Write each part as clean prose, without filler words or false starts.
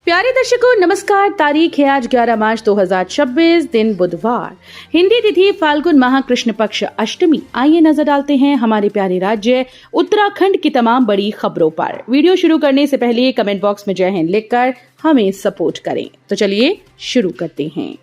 प्यारे दर्शकों नमस्कार। तारीख है आज 11 मार्च 2026, दिन बुधवार, हिंदी तिथि फाल्गुन माह कृष्ण पक्ष अष्टमी। आइए नजर डालते हैं हमारे प्यारे राज्य उत्तराखंड की तमाम बड़ी खबरों पर। वीडियो शुरू करने से पहले कमेंट बॉक्स में जय हिंद लिखकर हमें सपोर्ट करें। तो चलिए शुरू करते हैं।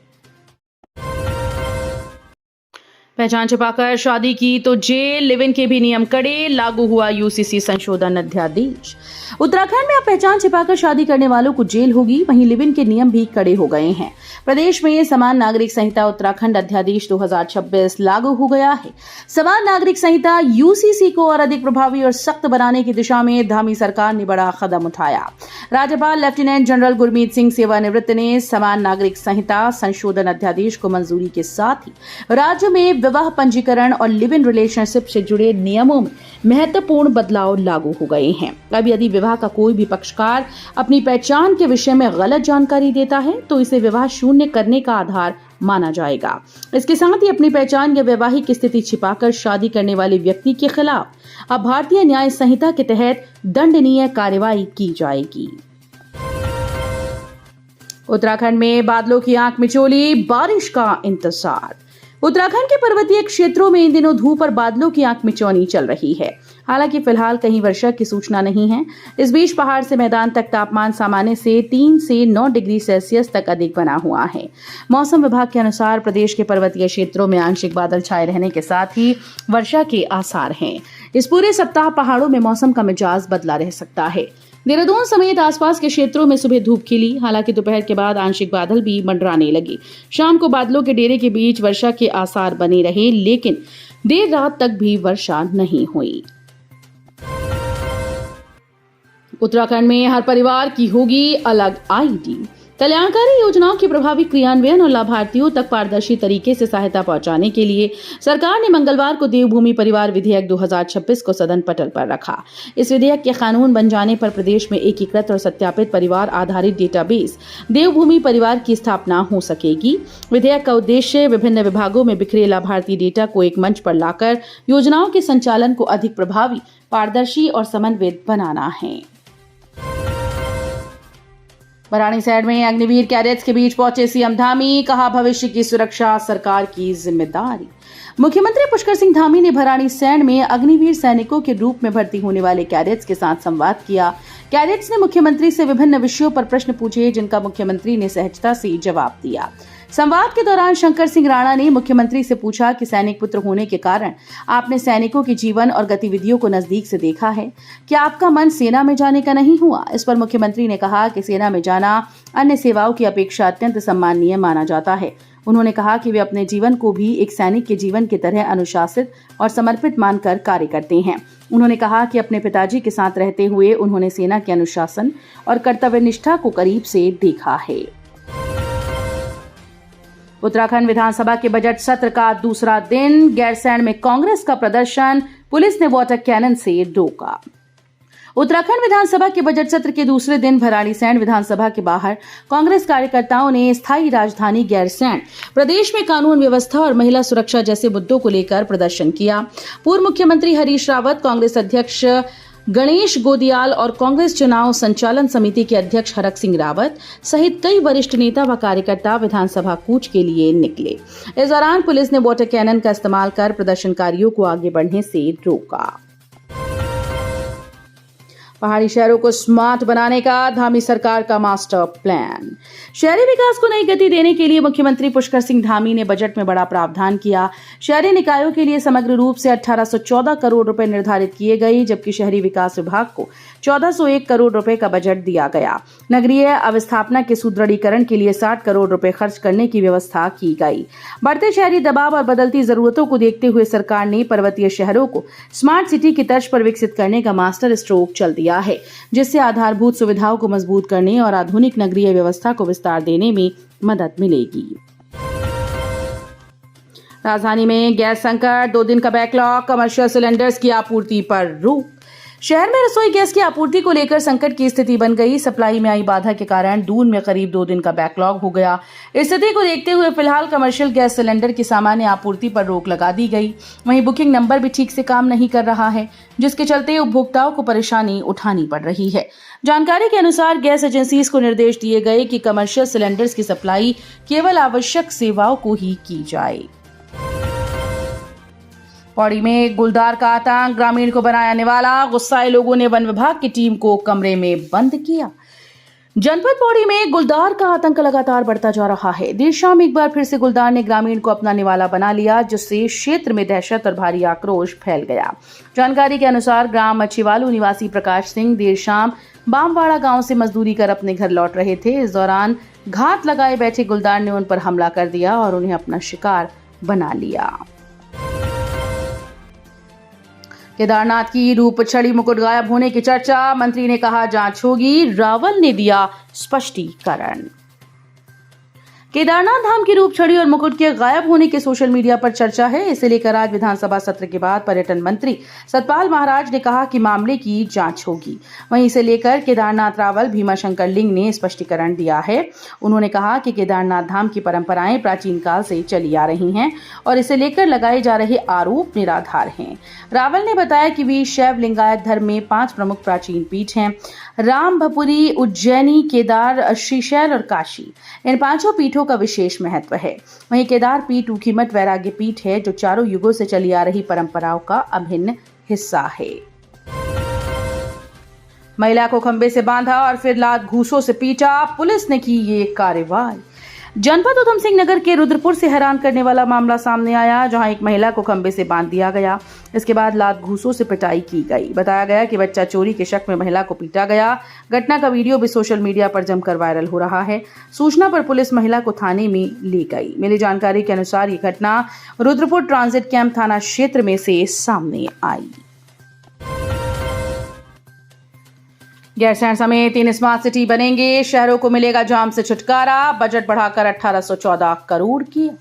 पहचान छिपाकर शादी की तो जेल, लिव इन के भी नियम कड़े, लागू हुआ यूसीसी संशोधन अध्यादेश। उत्तराखंड में अब पहचान छिपाकर शादी करने वालों को जेल होगी, वहीं लिव इन के नियम भी कड़े हो गए हैं। प्रदेश में समान नागरिक संहिता उत्तराखंड अध्यादेश 2026 लागू हो गया है। समान नागरिक संहिता यूसीसी को और अधिक प्रभावी और सख्त बनाने की दिशा में धामी सरकार ने बड़ा कदम उठाया। राज्यपाल लेफ्टिनेंट जनरल गुरमीत सिंह सेवानिवृत्त ने समान नागरिक संहिता संशोधन अध्यादेश को मंजूरी के साथ ही राज्य में विवाह पंजीकरण और लिव इन रिलेशनशिप से जुड़े नियमों में महत्वपूर्ण बदलाव लागू हो गए हैं। अब यदि विवाह का कोई भी पक्षकार अपनी पहचान के विषय में गलत जानकारी देता है तो इसे विवाह शून्य करने का आधार माना जाएगा। इसके साथ ही अपनी पहचान या वैवाहिक स्थिति छिपाकर शादी करने वाले व्यक्ति के खिलाफ अब भारतीय न्याय संहिता के तहत दंडनीय कार्रवाई की जाएगी। उत्तराखंड में बादलों की आंख मिचोली, बारिश का इंतजार। उत्तराखंड के पर्वतीय क्षेत्रों में इन दिनों धूप और बादलों की आंख मिचौनी चल रही है। हालांकि फिलहाल कहीं वर्षा की सूचना नहीं है। इस बीच पहाड़ से मैदान तक तापमान सामान्य से 3 से 9 डिग्री सेल्सियस तक अधिक बना हुआ है। मौसम विभाग के अनुसार प्रदेश के पर्वतीय क्षेत्रों में आंशिक बादल छाए रहने के साथ ही वर्षा के आसार हैं। इस पूरे सप्ताह पहाड़ों में मौसम का मिजाज बदला रह सकता है। देहरादून समेत आसपास के क्षेत्रों में सुबह धूप खिली, हालांकि दोपहर के बाद आंशिक बादल भी मंडराने लगे। शाम को बादलों के डेरे के बीच वर्षा के आसार बने रहे, लेकिन देर रात तक भी वर्षा नहीं हुई। उत्तराखंड में हर परिवार की होगी अलग आईडी। कल्याणकारी योजनाओं के प्रभावी क्रियान्वयन और लाभार्थियों तक पारदर्शी तरीके से सहायता पहुंचाने के लिए सरकार ने मंगलवार को देवभूमि परिवार विधेयक 2026 को सदन पटल पर रखा। इस विधेयक के कानून बन जाने पर प्रदेश में एकीकृत और सत्यापित परिवार आधारित डेटाबेस देवभूमि परिवार की स्थापना हो सकेगी। विधेयक का उद्देश्य विभिन्न विभागों में बिखरे लाभार्थी डेटा को एक मंच पर लाकर योजनाओं के संचालन को अधिक प्रभावी, पारदर्शी और समन्वित बनाना है। भराड़ीसैंण में अग्निवीर कैडेट्स के बीच पहुंचे सीएम धामी, कहा भविष्य की सुरक्षा सरकार की जिम्मेदारी। मुख्यमंत्री पुष्कर सिंह धामी ने भराड़ीसैंण में अग्निवीर सैनिकों के रूप में भर्ती होने वाले कैडेट्स के साथ संवाद किया। कैडेट्स ने मुख्यमंत्री से विभिन्न विषयों पर प्रश्न पूछे, जिनका मुख्यमंत्री ने सहजता से जवाब दिया। संवाद के दौरान शंकर सिंह राणा ने मुख्यमंत्री से पूछा कि सैनिक पुत्र होने के कारण आपने सैनिकों के जीवन और गतिविधियों को नजदीक से देखा है, क्या आपका मन सेना में जाने का नहीं हुआ? इस पर मुख्यमंत्री ने कहा कि सेना में जाना अन्य सेवाओं की अपेक्षा अत्यंत सम्माननीय माना जाता है। उन्होंने कहा कि वे अपने जीवन को भी एक सैनिक के जीवन की तरह अनुशासित और समर्पित मानकर कार्य करते हैं। उन्होंने कहा कि अपने पिताजी के साथ रहते हुए उन्होंने सेना के अनुशासन और कर्तव्यनिष्ठा को करीब से देखा है। उत्तराखंड विधानसभा के बजट सत्र का दूसरा दिन, गैरसैंण में कांग्रेस का प्रदर्शन, पुलिस ने वाटर कैनन से रोका। उत्तराखंड विधानसभा के बजट सत्र के दूसरे दिन भराड़ीसैंण विधानसभा के बाहर कांग्रेस कार्यकर्ताओं ने स्थायी राजधानी गैरसैंण, प्रदेश में कानून व्यवस्था और महिला सुरक्षा जैसे मुद्दों को लेकर प्रदर्शन किया। पूर्व मुख्यमंत्री हरीश रावत, कांग्रेस अध्यक्ष गणेश गोदियाल और कांग्रेस चुनाव संचालन समिति के अध्यक्ष हरक सिंह रावत सहित कई वरिष्ठ नेता व कार्यकर्ता विधानसभा कूच के लिए निकले। इस दौरान पुलिस ने वाटर कैनन का इस्तेमाल कर प्रदर्शनकारियों को आगे बढ़ने से रोका। पहाड़ी शहरों को स्मार्ट बनाने का धामी सरकार का मास्टर प्लान। शहरी विकास को नई गति देने के लिए मुख्यमंत्री पुष्कर सिंह धामी ने बजट में बड़ा प्रावधान किया। शहरी निकायों के लिए समग्र रूप से 1814 करोड़ रुपए निर्धारित किए गए, जबकि शहरी विकास विभाग को 1401 करोड़ रुपए का बजट दिया गया। नगरीय अवस्थापना के सुदृढ़ीकरण के लिए 60 करोड़ रुपए खर्च करने की व्यवस्था की गई। बढ़ते शहरी दबाव और बदलती जरूरतों को देखते हुए सरकार ने पर्वतीय शहरों को स्मार्ट सिटी की तर्ज पर विकसित करने का मास्टर स्ट्रोक चल दिया है, जिससे आधारभूत सुविधाओं को मजबूत करने और आधुनिक नगरीय व्यवस्था को विस्तार देने में मदद मिलेगी। राजधानी में गैस संकट, 2 दिन का बैकलॉग, कमर्शियल सिलेंडर्स की आपूर्ति पर रोक। शहर में रसोई गैस की आपूर्ति को लेकर संकट की स्थिति बन गई। सप्लाई में आई बाधा के कारण दून में करीब 2 दिन का बैकलॉग हो गया। इस स्थिति को देखते हुए फिलहाल कमर्शियल गैस सिलेंडर की सामान्य आपूर्ति पर रोक लगा दी गई। वहीं बुकिंग नंबर भी ठीक से काम नहीं कर रहा है, जिसके चलते उपभोक्ताओं को परेशानी उठानी पड़ रही है। जानकारी के अनुसार गैस एजेंसीज को निर्देश दिए गए कि कमर्शियल सिलेंडर्स की सप्लाई केवल आवश्यक सेवाओं को ही की जाए। पौड़ी में गुलदार का आतंक, ग्रामीण को बनाया निवाला। गुस्साए लोगों ने वन विभाग की टीम को कमरे में बंद किया। जनपद पौड़ी में गुलदार का आतंक लगातार बढ़ता जा रहा है। देर शाम एक बार फिर से गुलदार ने ग्रामीण को अपना निवाला बना लिया, जिससे क्षेत्र में दहशत और भारी आक्रोश फैल गया। जानकारी के अनुसार ग्राम मच्छीवालू निवासी प्रकाश सिंह देर शाम बामवाड़ा गांव से मजदूरी कर अपने घर लौट रहे थे। इस दौरान घात लगाए बैठे गुलदार ने उन पर हमला कर दिया और उन्हें अपना शिकार बना लिया। केदारनाथ की रूप छड़ी मुकुट गायब होने की चर्चा, मंत्री ने कहा जांच होगी। रावल ने दिया स्पष्टीकरण। केदारनाथ धाम की रूप छड़ी और मुकुट के गायब होने के सोशल मीडिया पर चर्चा है। इसे लेकर आज विधानसभा सत्र के बाद पर्यटन मंत्री सतपाल महाराज ने कहा कि मामले की जांच होगी। वहीं इसे लेकर केदारनाथ रावल भीमाशंकर लिंग ने स्पष्टीकरण दिया है। उन्होंने कहा कि केदारनाथ धाम की परंपराएं प्राचीन काल से चली आ रही हैं और इसे लेकर लगाए जा रहे आरोप निराधार हैं। रावल ने बताया कि वीर शैव लिंगायत धर्म में 5 प्रमुख प्राचीन पीठ हैं: राम भपुरी, उज्जैनी, केदार, श्रीशैल और काशी। इन 5 पीठों का विशेष महत्व है। वहीं केदार पीठ ऊखीमठ वैराग्य पीठ है, जो 4 युगों से चली आ रही परंपराओं का अभिन्न हिस्सा है। महिला को खंबे से बांधा और फिर लात घूसों से पीटा, पुलिस ने की ये कार्रवाई। जनपद उधम सिंह नगर के रुद्रपुर से हैरान करने वाला मामला सामने आया, जहां एक महिला को खंबे से बांध दिया गया। इसके बाद लात घूसों से पिटाई की गई। बताया गया कि बच्चा चोरी के शक में महिला को पीटा गया। घटना का वीडियो भी सोशल मीडिया पर जमकर वायरल हो रहा है। सूचना पर पुलिस महिला को थाने में ले गई। मिली जानकारी के अनुसार ये घटना रुद्रपुर ट्रांजिट कैंप थाना क्षेत्र में से सामने आई। गैरसैंण समेत 3 स्मार्ट सिटी बनेंगे, शहरों को मिलेगा जाम से छुटकारा। बजट बढ़ाकर 1814 करोड़ किया।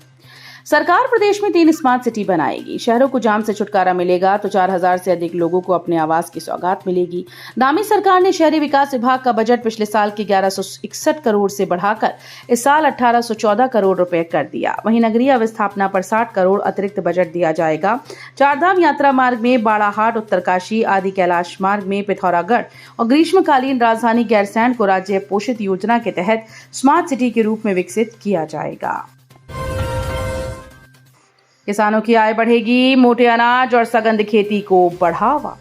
सरकार प्रदेश में 3 स्मार्ट सिटी बनाएगी। शहरों को जाम से छुटकारा मिलेगा तो 4000 से अधिक लोगों को अपने आवास की सौगात मिलेगी। दामी सरकार ने शहरी विकास विभाग का बजट पिछले साल के 1161 करोड़ से बढ़ाकर इस साल 1814 करोड़ रुपए कर दिया। वहीं नगरीय अवस्थापना पर 60 करोड़ अतिरिक्त बजट दिया जाएगा। चारधाम यात्रा मार्ग में बाड़ाहाट, उत्तरकाशी, आदि कैलाश मार्ग में पिथौरागढ़ और ग्रीष्मकालीन राजधानी गैरसैंण को राज्य पोषित योजना के तहत स्मार्ट सिटी के रूप में विकसित किया जाएगा। किसानों की आय बढ़ेगी, मोटे अनाज और सगंध खेती को बढ़ावा।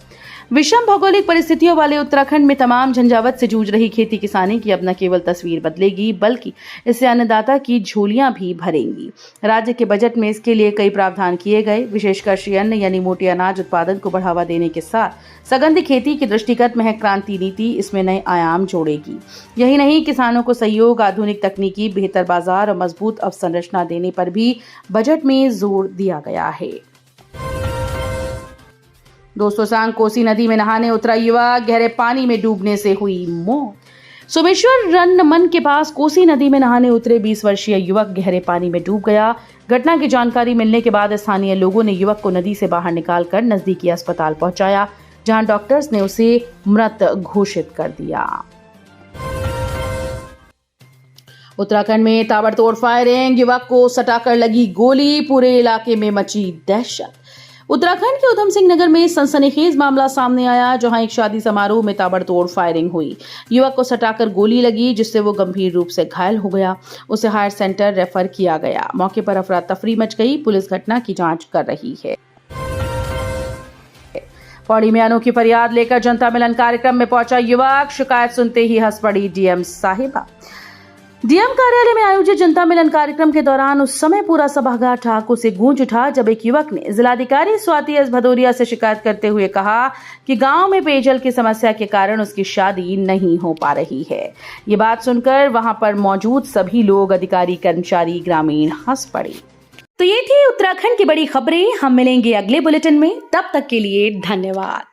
विषम भौगोलिक परिस्थितियों वाले उत्तराखंड में तमाम झंझावत से जूझ रही खेती किसानी की अब न केवल तस्वीर बदलेगी, बल्कि इससे अन्नदाता की झोलियां भी भरेंगी। राज्य के बजट में इसके लिए कई प्रावधान किए गए। विशेषकर श्री अन्न यानी मोटे अनाज उत्पादन को बढ़ावा देने के साथ सगंध खेती की दृष्टिगत महक क्रांति नीति इसमें नए आयाम जोड़ेगी। यही नहीं, किसानों को सहयोग, आधुनिक तकनीकी, बेहतर बाजार और मजबूत अवसंरचना देने पर भी बजट में जोर दिया गया है। दोस्तों संग कोसी नदी में नहाने उतरा युवक, गहरे पानी में डूबने से हुई मौत। सोमेश्वर रन्नमन के पास कोसी नदी में नहाने उतरे 20 वर्षीय युवक गहरे पानी में डूब गया। घटना की जानकारी मिलने के बाद स्थानीय लोगों ने युवक को नदी से बाहर निकालकर नजदीकी अस्पताल पहुंचाया, जहां डॉक्टर्स ने उसे मृत घोषित कर दिया। उत्तराखंड में ताबड़तोड़ फायरिंग, युवक को सटाकर लगी गोली, पूरे इलाके में मची दहशत। उत्तराखंड के उधम सिंह नगर में सनसनीखेज मामला सामने आया, जहां एक शादी समारोह में ताबड़तोड़ फायरिंग हुई। युवक को सटाकर गोली लगी, जिससे वो गंभीर रूप से घायल हो गया। उसे हायर सेंटर रेफर किया गया। मौके पर अफरा तफरी मच गई। पुलिस घटना की जांच कर रही है। पौड़ी में अनोखी फरियाद लेकर जनता मिलन कार्यक्रम में पहुंचा युवक, शिकायत सुनते ही हंस पड़ी डीएम साहिबा। डीएम कार्यालय में आयोजित जनता मिलन कार्यक्रम के दौरान उस समय पूरा सभागार ठाकुर से गूंज उठा, जब एक युवक ने जिलाधिकारी स्वाति एस भदौरिया से शिकायत करते हुए कहा कि गांव में पेयजल की समस्या के कारण उसकी शादी नहीं हो पा रही है। ये बात सुनकर वहां पर मौजूद सभी लोग, अधिकारी, कर्मचारी, ग्रामीण हंस पड़े। तो ये थी उत्तराखंड की बड़ी खबरें। हम मिलेंगे अगले बुलेटिन में, तब तक के लिए धन्यवाद।